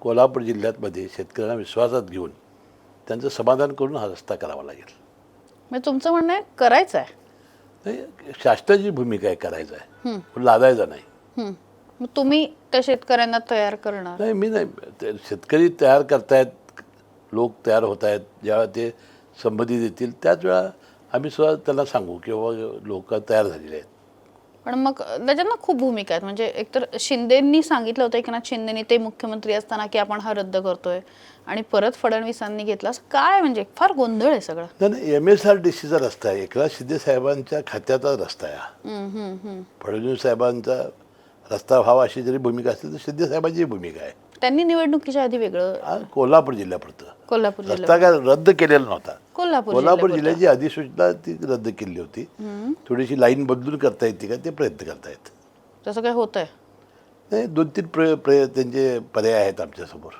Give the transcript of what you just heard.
कोल्हापूर जिल्ह्यामध्ये शेतकऱ्यांना विश्वासात घेऊन त्यांचं समाधान करून हा रस्ता करावा लागेल. म्हणजे तुमचं म्हणणं आहे करायचं आहे. नाही, शासनाची भूमिका आहे, करायचं आहे, पण लादायचं नाही. मग तुम्ही त्या शेतकऱ्यांना तयार करणार? नाही, मी नाही. शेतकरी तयार करतायत, लोक तयार होत आहेत. जेव्हा ते संमती देतील त्याच वेळा आम्ही सुद्धा त्यांना सांगू की बाबा लोक तयार झालेले आहेत. पण मग त्याच्यात ना खूप भूमिका आहेत. म्हणजे एकतर शिंदेंनी सांगितलं होतं, एकनाथ शिंदेनी ते मुख्यमंत्री असताना की आपण हा रद्द करतोय, आणि परत फडणवीसांनी घेतला. असं काय म्हणजे फार गोंधळ आहे सगळं. नाही, MSRDCचा रस्ता आहे, एकनाथ शिंदे साहेबांच्या खात्याचा रस्ता आहे हा. फडणवीस साहेबांचा रस्ता व्हावा अशी जरी भूमिका असेल तर शिंदे साहेबांची भूमिका आहे. त्यांनी निवडणुकीच्या आधी वेगळं हा कोल्हापूर जिल्ह्यापुरतं कोल्हापूर रस्ता काय रद्द केलेला नव्हता. कोल्हापूर कोल्हापूर जिल्ह्याची अधिसूचना ती रद्द केली होती. थोडीशी लाईन बदलून करता येते का ते प्रयत्न करतायत. तसं काय होत आहे? नाही, 2-3 त्यांचे पर्याय आहेत आमच्यासमोर.